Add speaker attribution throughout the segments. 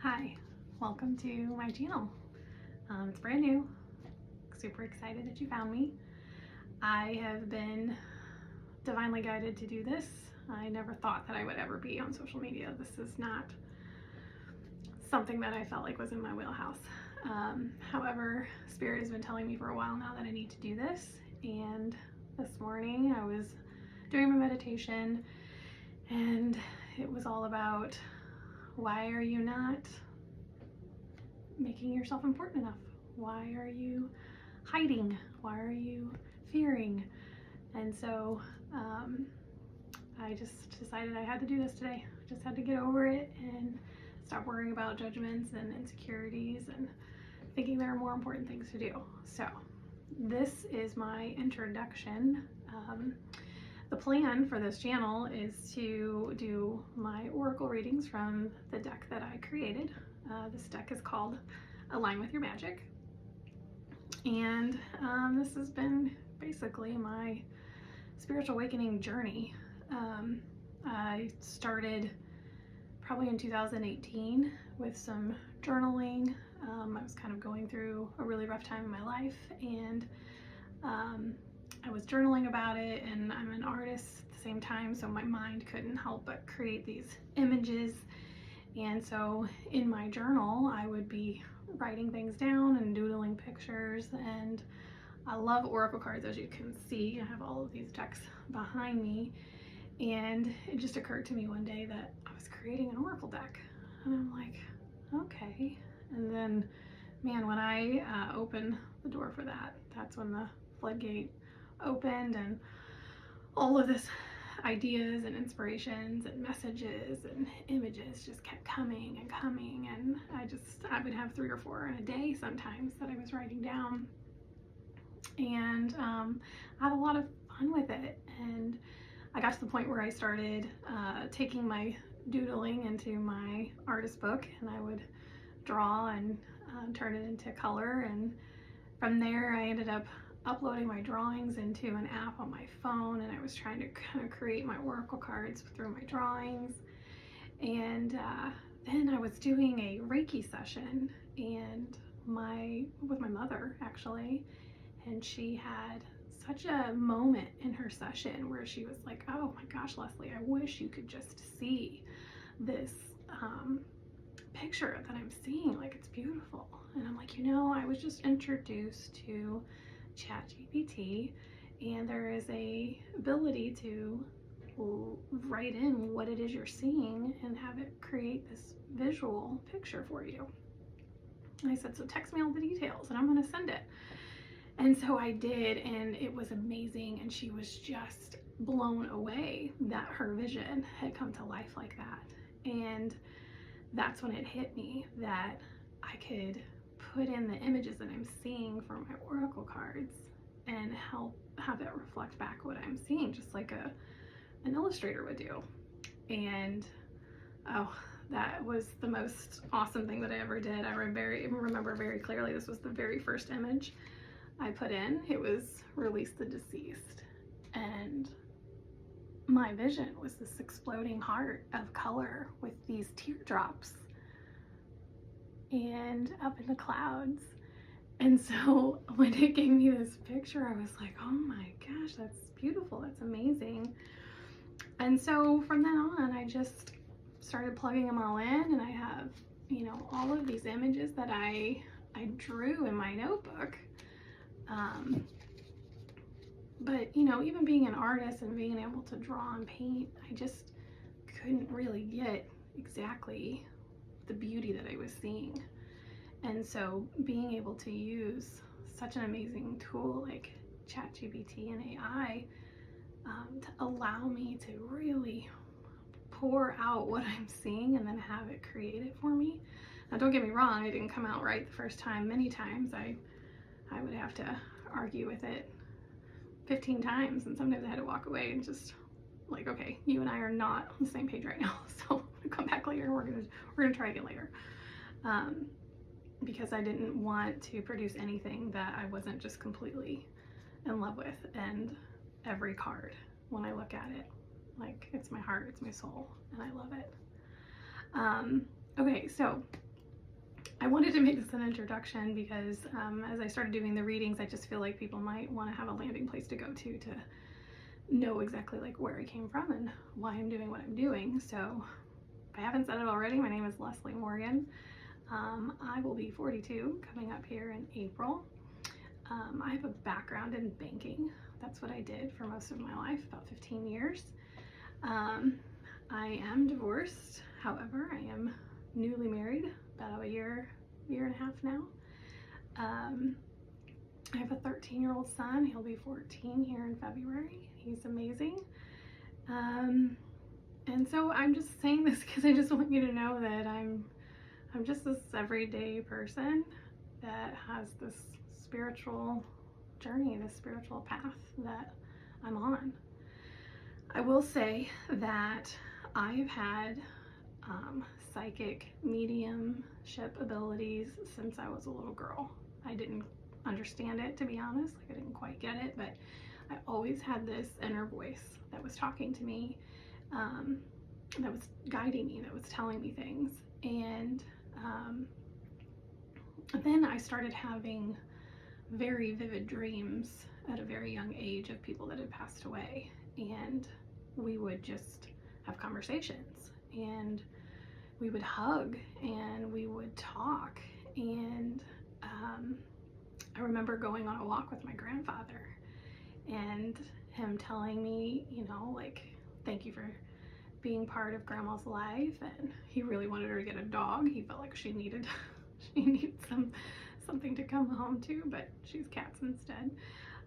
Speaker 1: Hi, welcome to my channel. It's brand new. Super excited that you found me. I have been divinely guided to do this. I never thought that I would ever be on social media. This is not something that I felt like was in my wheelhouse. However, Spirit has been telling me for a while now that I need to do this, and this morning I was doing my meditation and it was all about, why are you not making yourself important enough? Why are you hiding? Why are you fearing? And so I just decided I had to do this today. I just had to get over it and stop worrying about judgments and insecurities and thinking there are more important things to do. So this is my introduction. The plan for this channel is to do my oracle readings from the deck that I created. This deck is called Align With Your Magic. And this has been basically my spiritual awakening journey. I started probably in 2018 with some journaling. I was kind of going through a really rough time in my life, and I was journaling about it, and I'm an artist at the same time, so my mind couldn't help but create these images. And so in my journal, I would be writing things down and doodling pictures, and I love oracle cards. As you can see, I have all of these decks behind me, and it just occurred to me one day that I was creating an oracle deck, and I'm like, okay. And then, man, when I opened the door for that, that's when the floodgate opened, and all of this ideas and inspirations and messages and images just kept coming and coming, and I would have 3 or 4 in a day sometimes that I was writing down, and I had a lot of fun with it. And I got to the point where I started taking my doodling into my artist book, and I would draw and turn it into color, and from there I ended up uploading my drawings into an app on my phone, and I was trying to kind of create my oracle cards through my drawings. And then I was doing a Reiki session and with my mother actually, and she had such a moment in her session where she was like, oh my gosh, Leslie, I wish you could just see this picture that I'm seeing, like, it's beautiful. And I'm like, I was just introduced to ChatGPT, and there is a ability to write in what it is you're seeing and have it create this visual picture for you. And I said, so text me all the details and I'm going to send it. And so I did, and it was amazing, and she was just blown away that her vision had come to life like that. And that's when it hit me that I could put in the images that I'm seeing from my oracle cards and have it reflect back what I'm seeing, just like an illustrator would do. And oh, that was the most awesome thing that I ever did. I remember very clearly, this was the very first image I put in. It was Release the Deceased, and my vision was this exploding heart of color with these teardrops and up in the clouds. And so when it gave me this picture, I was like, oh my gosh, that's beautiful, that's amazing. And so from then on, I just started plugging them all in, and I have, all of these images that I drew in my notebook. But even being an artist and being able to draw and paint, I just couldn't really get exactly the beauty that I was seeing. And so being able to use such an amazing tool like ChatGPT and AI to allow me to really pour out what I'm seeing and then have it create it for me. Now, don't get me wrong, it didn't come out right the first time. Many times I would have to argue with it 15 times, and sometimes I had to walk away and just like, okay, you and I are not on the same page right now, so come back later, we're gonna try again later. Because I didn't want to produce anything that I wasn't just completely in love with. And every card, when I look at it, like, it's my heart, it's my soul, and I love it. Okay, so I wanted to make this an introduction because as I started doing the readings, I just feel like people might want to have a landing place to go to know exactly like where I came from and why I'm doing what I'm doing. So if I haven't said it already, my name is Leslie Morgan. I will be 42 coming up here in April. I have a background in banking. That's what I did for most of my life, about 15 years. I am divorced. However, I am newly married, about a year and a half now. I have a 13-year-old son. He'll be 14 here in February. He's amazing. And so I'm just saying this because I just want you to know that I'm just this everyday person that has this spiritual journey, this spiritual path that I'm on. I will say that I've had psychic mediumship abilities since I was a little girl. I didn't understand it, to be honest. Like, I didn't quite get it, but I always had this inner voice that was talking to me, that was guiding me, that was telling me things. And then I started having very vivid dreams at a very young age of people that had passed away, and we would just have conversations, and we would hug, and we would talk. And I remember going on a walk with my grandfather and him telling me, you know, like, thank you for being part of Grandma's life. And he really wanted her to get a dog. He felt like she needed something to come home to, but she's cats instead.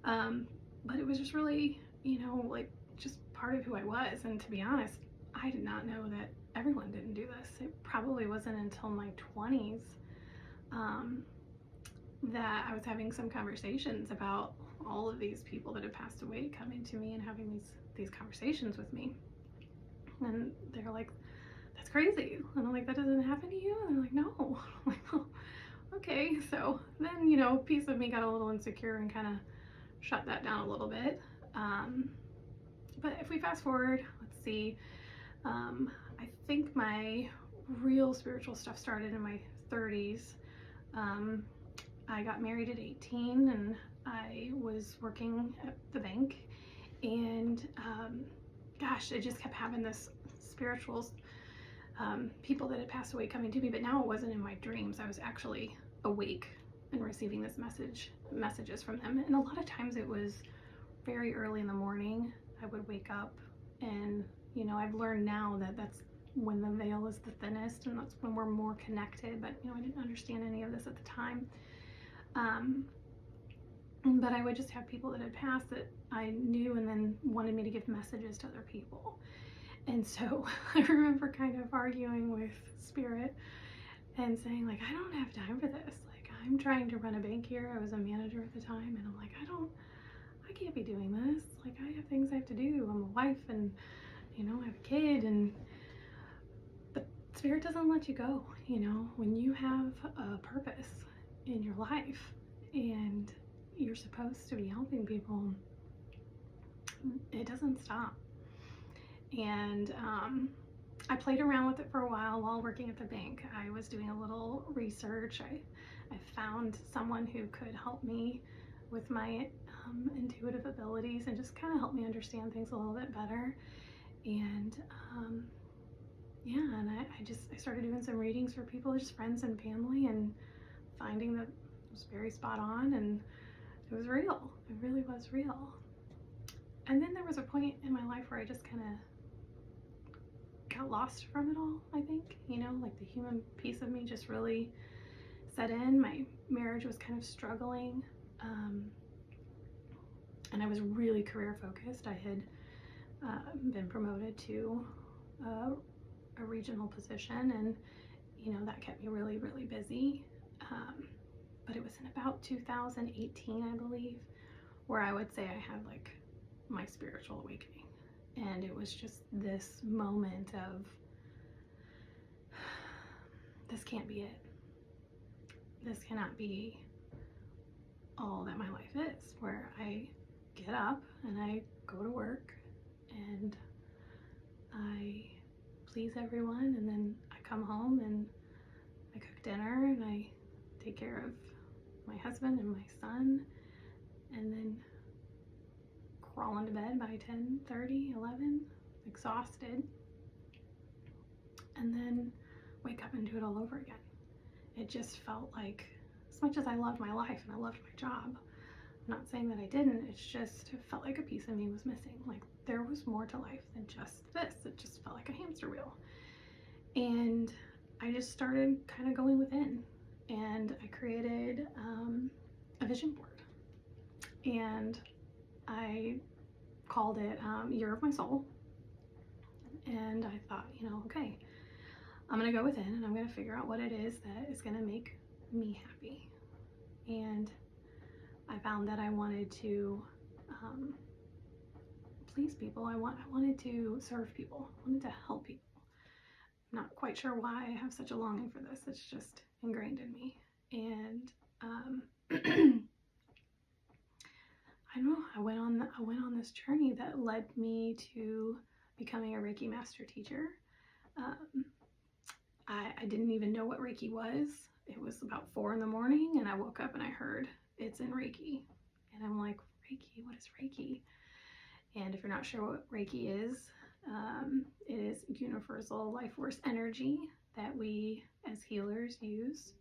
Speaker 1: But it was just really, you know, like, just part of who I was. And to be honest, I did not know that everyone didn't do this. It probably wasn't until my 20s that I was having some conversations about all of these people that had passed away coming to me and having these conversations with me. And they're like, that's crazy. And I'm like, that doesn't happen to you? And they're like, no. I'm like, oh, okay. So then, you know, a piece of me got a little insecure and kind of shut that down a little bit. But if we fast forward, let's see, I think my real spiritual stuff started in my 30s. I got married at 18 and I was working at the bank, and gosh, I just kept having this spiritual people that had passed away coming to me, but now it wasn't in my dreams. I was actually awake and receiving this messages from them. And a lot of times it was very early in the morning. I would wake up, and you know, I've learned now that that's when the veil is the thinnest, and that's when we're more connected. But you know, I didn't understand any of this at the time. But I would just have people that had passed that I knew and then wanted me to give messages to other people. And so I remember kind of arguing with Spirit and saying, like, I don't have time for this. Like, I'm trying to run a bank here. I was a manager at the time, and I'm like, I can't be doing this. Like, I have things I have to do. I'm a wife, and you know, I have a kid, but Spirit doesn't let you go. You know, when you have a purpose in your life and you're supposed to be helping people, it doesn't stop. And I played around with it for a while working at the bank. I was doing a little research. I found someone who could help me with my intuitive abilities and just kind of help me understand things a little bit better. And yeah, and I started doing some readings for people, just friends and family, and finding that it was very spot on, and it was real. It really was real. And then there was a point in my life where I just kind of got lost from it all, I think. You know, like the human piece of me just really set in. My marriage was kind of struggling, and I was really career focused. I had been promoted to a regional position, and you know, that kept me really, really busy. But it was in about 2018, I believe, where I would say I had like my spiritual awakening. And it was just this moment of, this can't be it. This cannot be all that my life is, where I get up and I go to work and I please everyone, and then I come home and I cook dinner and I take care of my husband and my son, and then crawl into bed by 10:30, 11, exhausted, and then wake up and do it all over again. It just felt like, as much as I loved my life and I loved my job, I'm not saying that I didn't, it's just, it felt like a piece of me was missing. Like there was more to life than just this. It just felt like a hamster wheel. And I just started kind of going within, and I created a vision board, and I called it Year of My Soul. And I thought, okay, I'm gonna go within and I'm gonna figure out what it is that is gonna make me happy. And I found that I wanted to please people. I wanted to serve people. I wanted to help people. I'm not quite sure why I have such a longing for this. It's just ingrained in me. And I don't know, I went on this journey that led me to becoming a Reiki Master Teacher. I didn't even know what Reiki was. It was about 4 in the morning and I woke up and I heard it's in Reiki. And I'm like, Reiki, what is Reiki? And if you're not sure what Reiki is, it is universal life force energy that we as healers use.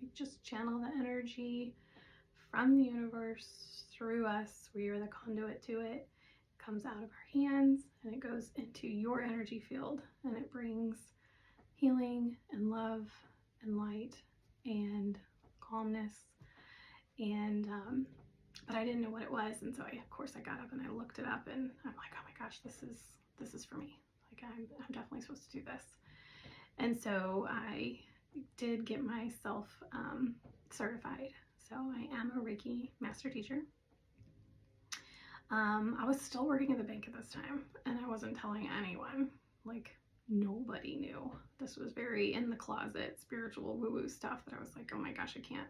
Speaker 1: We just channel the energy from the universe through us. We are the conduit to it. It comes out of our hands and it goes into your energy field, and it brings healing and love and light and calmness. And but I didn't know what it was, and so of course I got up and I looked it up, and I'm like, oh my gosh, this is for me. Like I'm definitely supposed to do this. And so I did get myself certified. So I am a Reiki Master Teacher. I was still working at the bank at this time, and I wasn't telling anyone. Like nobody knew. This was very in the closet, spiritual woo-woo stuff that I was like, oh my gosh, I can't.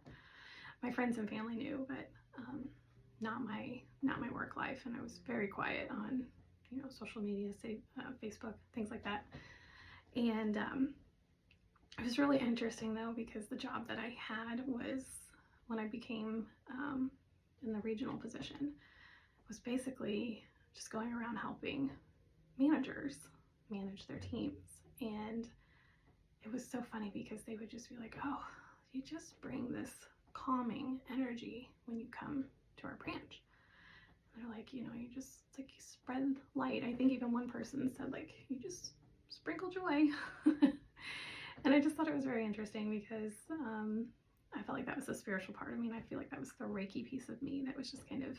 Speaker 1: My friends and family knew, but not my work life. And I was very quiet on, social media, say Facebook, things like that. And it was really interesting though, because the job that I had was, when I became in the regional position, was basically just going around helping managers manage their teams. And it was so funny because they would just be like, oh, you just bring this calming energy when you come to our branch. And they're like, you just, it's like you spread light. I think even one person said, like, you just sprinkle joy. And I just thought it was very interesting because I felt like that was the spiritual part. I mean, I feel like that was the Reiki piece of me that was just kind of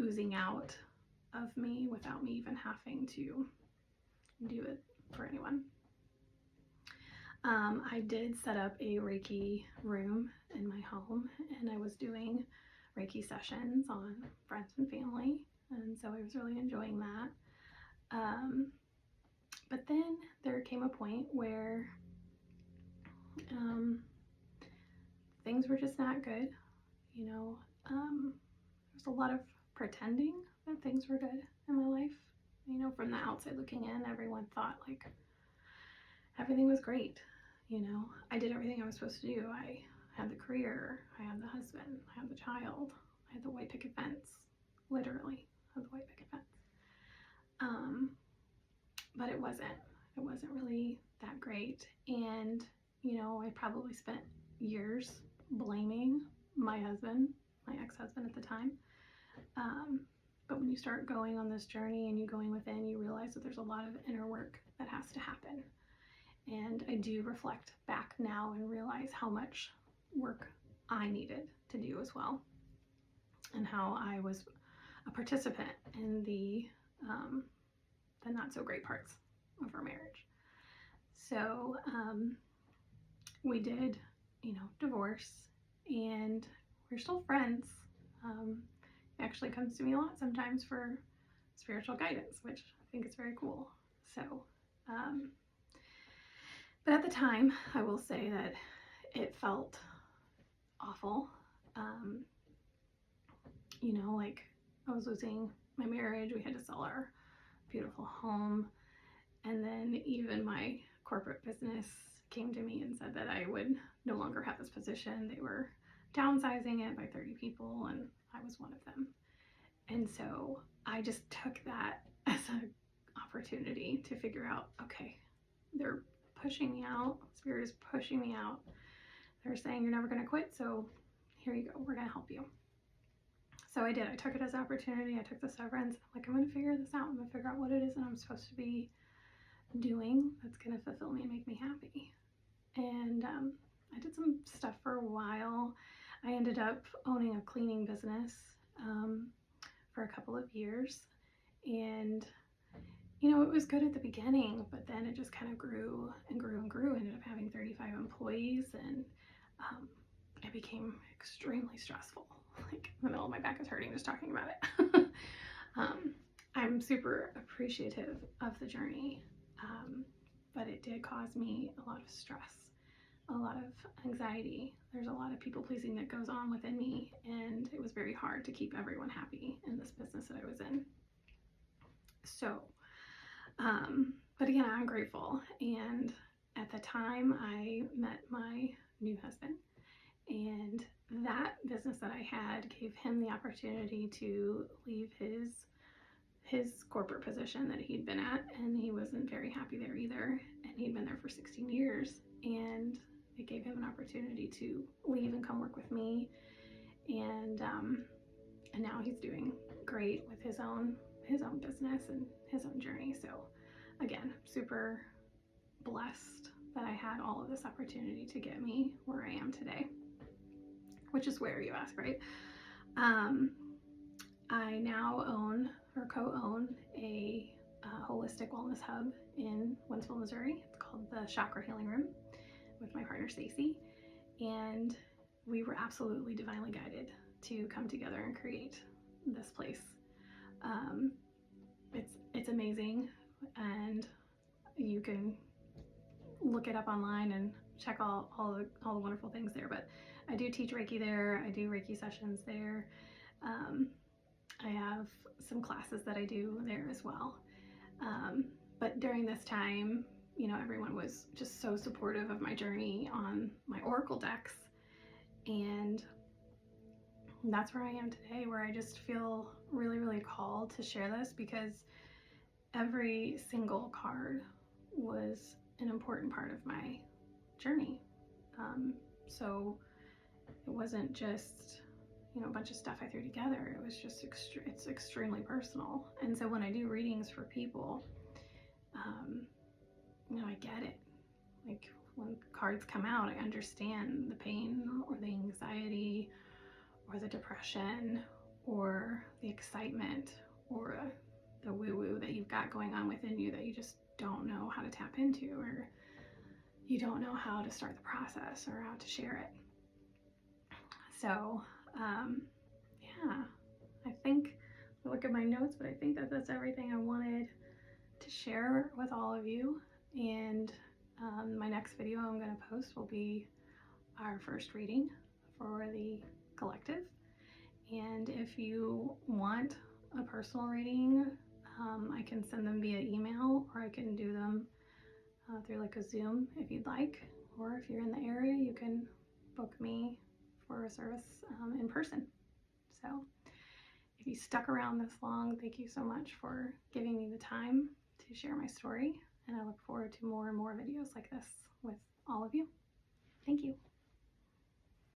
Speaker 1: oozing out of me without me even having to do it for anyone. I did set up a Reiki room in my home, and I was doing Reiki sessions on friends and family, and so I was really enjoying that. But then there came a point where things were just not good. There's a lot of pretending that things were good in my life. From the outside looking in, everyone thought like everything was great. I did everything I was supposed to do. I had the career, I had the husband, I had the child, I had the white picket fence, literally had the white picket fence. But it wasn't really that great. And, I probably spent years blaming my husband, my ex-husband at the time. But when you start going on this journey and you going within, you realize that there's a lot of inner work that has to happen. And I do reflect back now and realize how much work I needed to do as well, and how I was a participant in the not so great parts of our marriage. So we did, divorce, and we're still friends. He actually comes to me a lot sometimes for spiritual guidance, which I think is very cool. So, but at the time, I will say that it felt awful. Like I was losing my marriage. We had to sell our beautiful home. And then even my corporate business came to me and said that I would no longer have this position. They were downsizing it by 30 people, and I was one of them. And so I just took that as an opportunity to figure out, okay, they're pushing me out. Spirit is pushing me out. They're saying you're never going to quit, so here you go. We're going to help you. So I did. I took it as an opportunity. I took the severance. I'm like, I'm going to figure this out. I'm going to figure out what it is that I'm supposed to be doing that's going to fulfill me and make me happy. And I did some stuff for a while. I ended up owning a cleaning business for a couple of years. And, you know, it was good at the beginning, but then it just kind of grew and grew and grew. I ended up having 35 employees, and it became extremely stressful. Like, the middle of my back is hurting just talking about it. I'm super appreciative of the journey, but it did cause me a lot of stress, a lot of anxiety. There's a lot of people pleasing that goes on within me, and it was very hard to keep everyone happy in this business that I was in. So, but again, I'm grateful. And at the time I met my new husband, and that business that I had gave him the opportunity to leave his corporate position that he'd been at, and he wasn't very happy there either, and he'd been there for 16 years, and it gave him an opportunity to leave and come work with me. And now he's doing great with his own business and his own journey. So again, super blessed that I had all of this opportunity to get me where I am today. Which is where, you ask, right? I now own or co-own a holistic wellness hub in Wentzville, Missouri. It's called the Chakra Healing Room with my partner Stacy, and we were absolutely divinely guided to come together and create this place. It's amazing, and you can look it up online and check all the wonderful things there. But I do teach Reiki there. I do Reiki sessions there. I have some classes that I do there as well. But during this time, you know, everyone was just so supportive of my journey on my oracle decks, and that's where I am today, where I just feel really, really called to share this, because every single card was an important part of my journey. So it wasn't just, you know, a bunch of stuff I threw together. It was just it's extremely personal. And so when I do readings for people, you know, I get it. Like, when cards come out, I understand the pain or the anxiety or the depression or the excitement or the woo-woo that you've got going on within you that you just don't know how to tap into, or you don't know how to start the process or how to share it. So, yeah, I think, I look at my notes, but I think that that's everything I wanted to share with all of you. And my next video I'm going to post will be our first reading for the collective. And if you want a personal reading, I can send them via email, or I can do them through like a Zoom if you'd like. Or if you're in the area, you can book me for a service in person. So if you stuck around this long, thank you so much for giving me the time to share my story. And I look forward to more and more videos like this with all of you. Thank you.